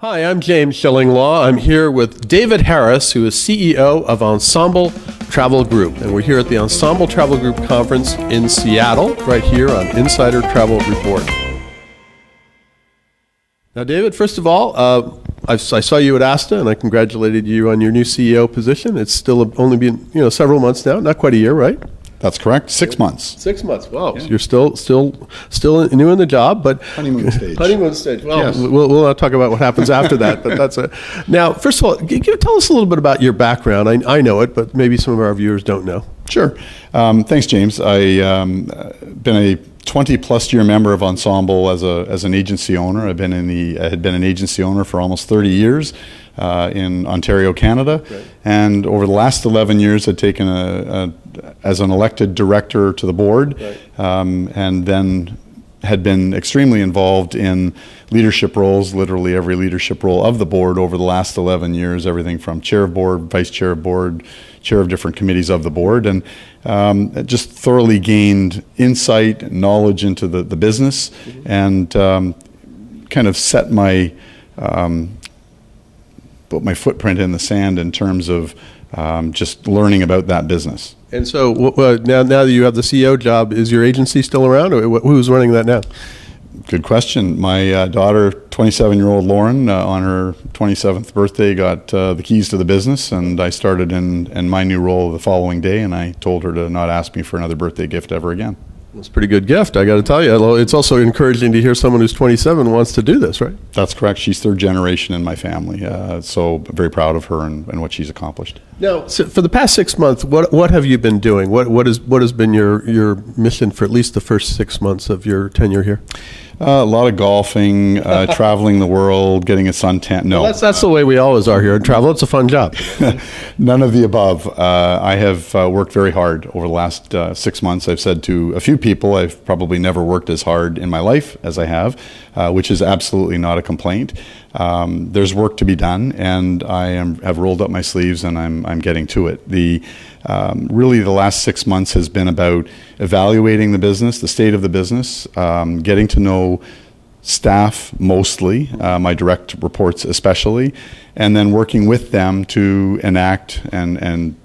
Hi, I'm James Shillinglaw. I'm here with David Harris, who is CEO of Ensemble Travel Group. And we're here at the Ensemble Travel Group Conference in Seattle, right here on Insider Travel Report. Now, David, first of all, I saw you at ASTA, and I congratulated you on your new CEO position. It's still only been several months now, not quite a year, right? That's correct. 6 months. 6 months. Wow. Yeah. So you're still new in the job, but honeymoon stage. Honeymoon stage. Well, yes. we'll not talk about what happens after that. But that's it. Now, first of all, tell us a little bit about your background. I know it, but maybe some of our viewers don't know. Sure. Thanks, James. I been a 20-plus year member of Ensemble as an agency owner. I had been an agency owner for almost 30 years. In Ontario, Canada, right. And over the last 11 years, I'd taken as an elected director to the board, right. And then had been extremely involved in leadership roles, literally every leadership role of the board over the last 11 years, everything from chair of board, vice chair of board, chair of different committees of the board, and just thoroughly gained insight, knowledge into the business, mm-hmm. and kind of set put my footprint in the sand in terms of just learning about that business. And so now that you have the CEO job, is your agency still around, or who's running that now? Good question. My daughter, 27-year-old Lauren, on her 27th birthday, got the keys to the business, and I started in my new role the following day, and I told her to not ask me for another birthday gift ever again. It's a pretty good gift, I got to tell you. It's also encouraging to hear someone who's 27 wants to do this, right? That's correct. She's third generation in my family, so I'm very proud of her and what she's accomplished. Now, so for the past 6 months, what have you been doing? What has been your mission for at least the first 6 months of your tenure here? A lot of golfing, traveling the world, getting a suntan. No, well, that's the way we always are here in travel. It's a fun job. None of the above. I have worked very hard over the last 6 months. I've said to a few people, I've probably never worked as hard in my life as I have, which is absolutely not a complaint. There's work to be done, and I have rolled up my sleeves, and I'm getting to it. Really, the last 6 months has been about evaluating the business, the state of the business, getting to know staff mostly, my direct reports especially, and then working with them to enact and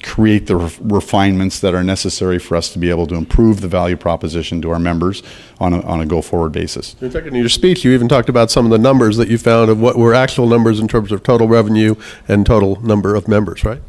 create the refinements that are necessary for us to be able to improve the value proposition to our members on a go-forward basis. In your speech, you even talked about some of the numbers that you found of what were actual numbers in terms of total revenue and total number of members, right?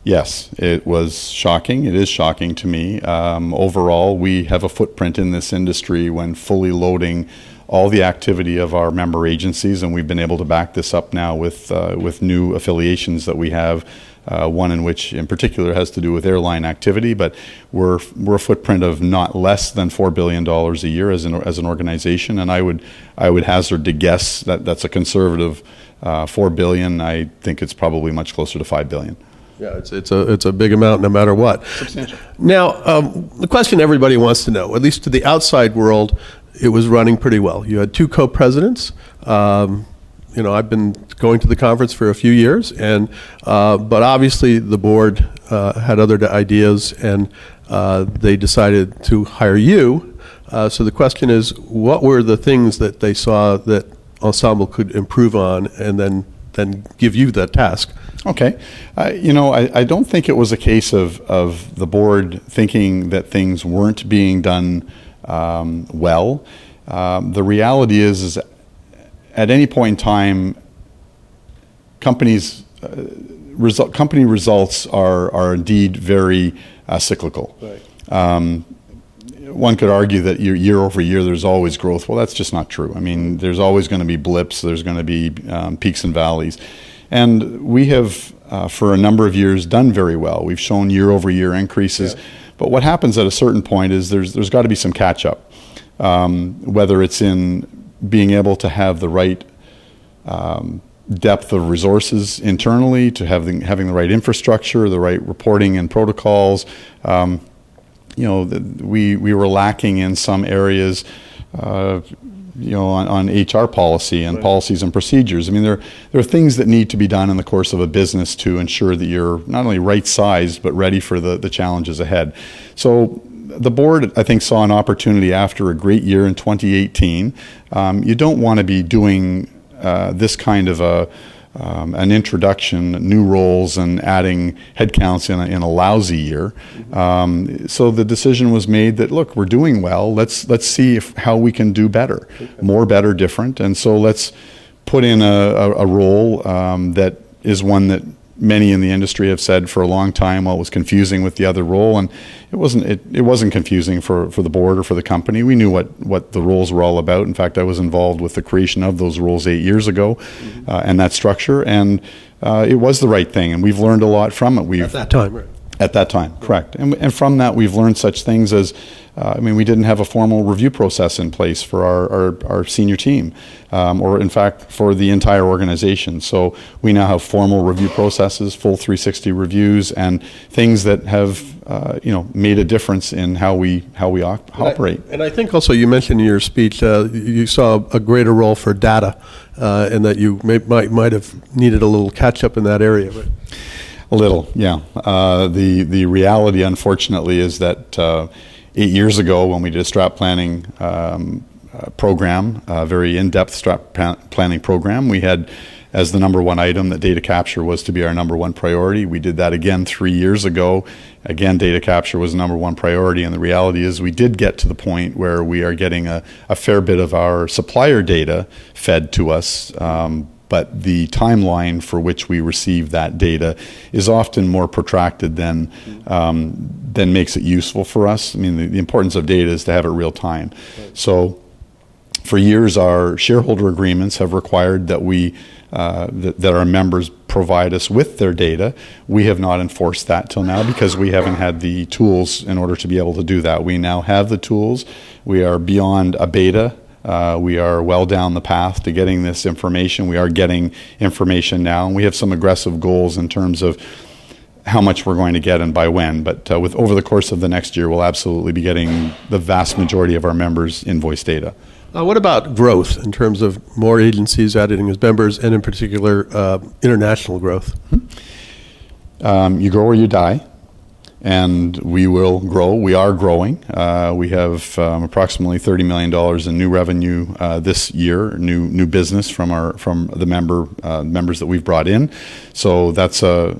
Yes, it was shocking. It is shocking to me. Overall, we have a footprint in this industry when fully loading all the activity of our member agencies, and we've been able to back this up now with new affiliations that we have. One in which, in particular, has to do with airline activity, but we're a footprint of not less than $4 billion a year as an organization, and I would hazard to guess that that's a conservative $4 billion. I think it's probably much closer to $5 billion. Yeah, it's a big amount no matter what. Substantial. Now, the question everybody wants to know, at least to the outside world, it was running pretty well. You had two co-presidents. I've been going to the conference for a few years, but obviously the board had other ideas, and they decided to hire you. So the question is, what were the things that they saw that Ensemble could improve on, and then give you that task? Okay. I don't think it was a case of the board thinking that things weren't being done well. The reality is at any point in time, company results are indeed very cyclical. Right. One could argue that year over year there's always growth. Well, that's just not true. I mean, there's always going to be blips. There's going to be peaks and valleys. And we have, for a number of years, done very well. We've shown year over year increases. Yeah. But what happens at a certain point is there's got to be some catch up, whether it's in being able to have the right depth of resources internally, to having the right infrastructure, the right reporting and protocols. We were lacking in some areas, on HR policy and policies and procedures. I mean, there are things that need to be done in the course of a business to ensure that you're not only right-sized, but ready for the challenges ahead. So the board, I think, saw an opportunity after a great year in 2018. You don't want to be doing this kind of an introduction, new roles, and adding headcounts in a lousy year. So the decision was made that, look, we're doing well. Let's see how we can do better, more, better, different. And so let's put in a role that is one that many in the industry have said for a long time, well, it was confusing with the other role, and it wasn't confusing for the board or for the company. We knew what the roles were all about. In fact, I was involved with the creation of those roles 8 years ago, and that structure, and it was the right thing, and we've learned a lot from it. At that time, right? At that time, correct. And from that, we've learned such things as, we didn't have a formal review process in place for our senior team, or in fact, for the entire organization. So we now have formal review processes, full 360 reviews, and things that have, made a difference in how we operate. And I think also you mentioned in your speech, you saw a greater role for data, and that you might have needed a little catch up in that area, right? A little, yeah. The reality, unfortunately, is that 8 years ago, when we did a strat planning program, a very in-depth strat planning program, we had as the number one item that data capture was to be our number one priority. We did that again 3 years ago. Again, data capture was number one priority, and the reality is we did get to the point where we are getting a fair bit of our supplier data fed to us, but the timeline for which we receive that data is often more protracted than makes it useful for us. I mean, the importance of data is to have it real time. So for years, our shareholder agreements have required that that our members provide us with their data. We have not enforced that till now because we haven't had the tools in order to be able to do that. We now have the tools. We are beyond a beta. We are well down the path to getting this information. We are getting information now, and we have some aggressive goals in terms of how much we're going to get and by when. But over the course of the next year, we'll absolutely be getting the vast majority of our members' invoice data. What about growth in terms of more agencies adding as members, and in particular international growth? You grow or you die. And we will grow. We are growing. We have approximately $30 million in new revenue this year, new business from the members that we've brought in. So that's a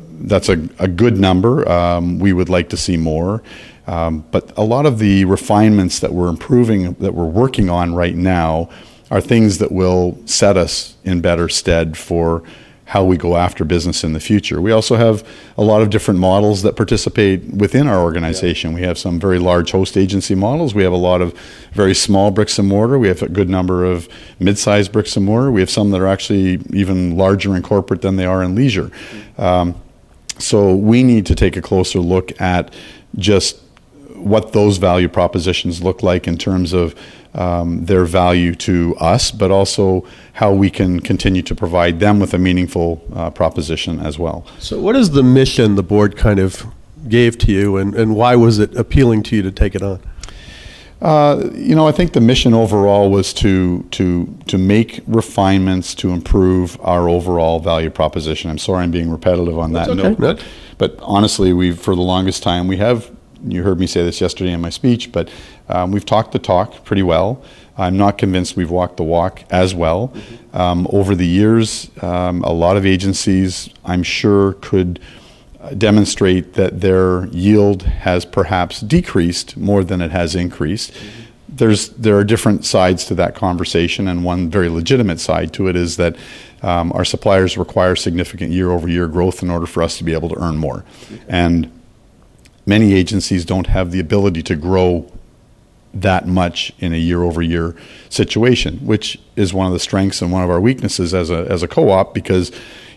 good number. We would like to see more. But a lot of the refinements that we're improving, that we're working on right now, are things that will set us in better stead for how we go after business in the future. We also have a lot of different models that participate within our organization. Yeah. We have some very large host agency models. We have a lot of very small bricks and mortar. We have a good number of mid-sized bricks and mortar. We have some that are actually even larger in corporate than they are in leisure. So we need to take a closer look at just what those value propositions look like in terms of their value to us, but also how we can continue to provide them with a meaningful proposition as well. So what is the mission the board kind of gave to you, and why was it appealing to you to take it on? I think the mission overall was to make refinements to improve our overall value proposition. I'm sorry I'm being repetitive on that note, but honestly, for the longest time, you heard me say this yesterday in my speech, but we've talked the talk pretty well. I'm not convinced we've walked the walk as well. Over the years, a lot of agencies, I'm sure, could demonstrate that their yield has perhaps decreased more than it has increased. There are different sides to that conversation, and one very legitimate side to it is that our suppliers require significant year-over-year growth in order for us to be able to earn more. And many agencies don't have the ability to grow that much in a year-over-year situation, which is one of the strengths and one of our weaknesses as a co-op, because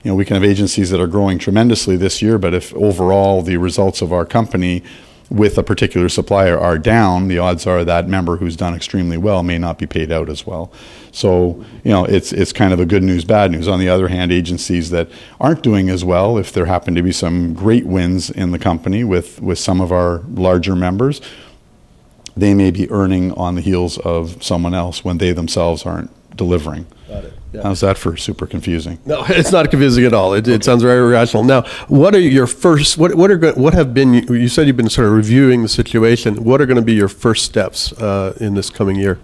we can have agencies that are growing tremendously this year, but if overall the results of our company with a particular supplier are down, the odds are that member who's done extremely well may not be paid out as well. So, it's kind of a good news, bad news. On the other hand, agencies that aren't doing as well, if there happen to be some great wins in the company with some of our larger members, they may be earning on the heels of someone else when they themselves aren't delivering. Got it. Yeah. How's that for super confusing? No, it's not confusing at all. It sounds very rational. Now, what are your first? What have been? You said you've been sort of reviewing the situation. What are going to be your first steps in this coming year?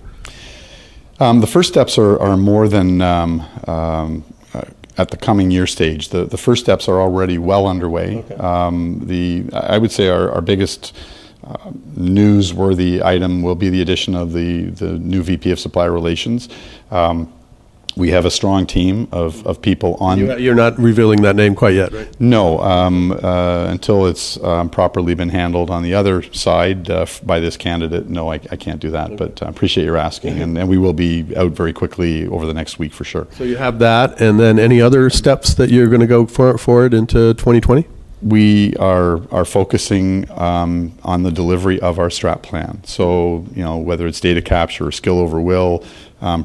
The first steps are more than at the coming year stage. The first steps are already well underway. Okay. I would say our biggest newsworthy item will be the addition of the new VP of Supplier Relations. We have a strong team of people on. You're not revealing that name quite yet, right? No, until it's properly been handled on the other side by this candidate. No, I can't do that. Okay. But I appreciate your asking, and we will be out very quickly over the next week for sure. So you have that, and then any other steps that you're going to go forward into 2020? We are focusing on the delivery of our strat plan. So, whether it's data capture or skill over will,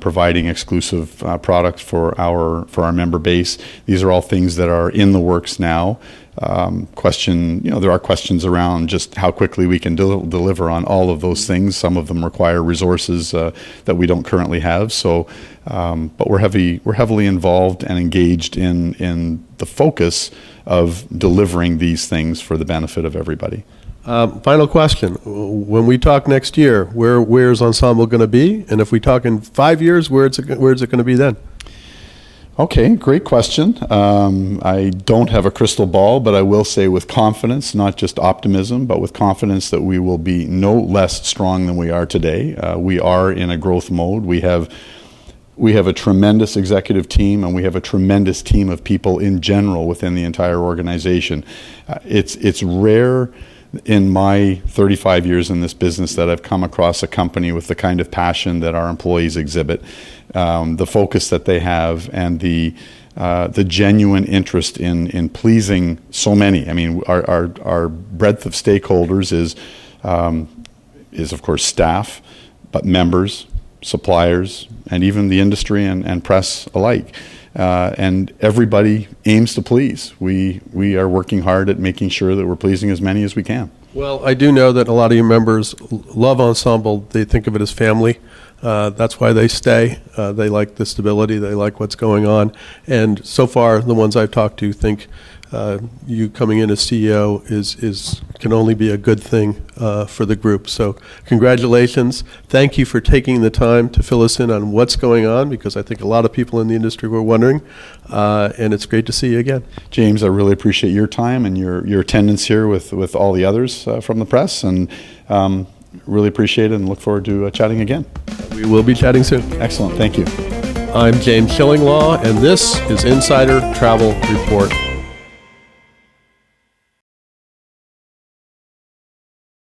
providing exclusive products for our member base. These are all things that are in the works now. There are questions around just how quickly we can deliver on all of those things. Some of them require resources that we don't currently have. So, but we're heavily involved and engaged in the focus of delivering these things for the benefit of everybody. Final question. When we talk next year, where's Ensemble going to be? And if we talk in 5 years, where's it going to be then? Okay, great question. I don't have a crystal ball, but I will say with confidence, not just optimism, but with confidence that we will be no less strong than we are today. We are in a growth mode. We have a tremendous executive team, and we have a tremendous team of people in general within the entire organization. It's rare in my 35 years in this business that I've come across a company with the kind of passion that our employees exhibit, the focus that they have, and the genuine interest in pleasing so many. I mean, our breadth of stakeholders is of course staff, but members, suppliers, and even the industry and press alike. And everybody aims to please. We are working hard at making sure that we're pleasing as many as we can. Well, I do know that a lot of your members love Ensemble. They think of it as family. That's why they stay. They like the stability. They like what's going on. And so far, the ones I've talked to think you coming in as CEO can only be a good thing for the group. So congratulations. Thank you for taking the time to fill us in on what's going on, because I think a lot of people in the industry were wondering, and it's great to see you again. James, I really appreciate your time and your attendance here with all the others from the press, and really appreciate it and look forward to chatting again. We will be chatting soon. Excellent. Thank you. I'm James Shillinglaw, and this is Insider Travel Report.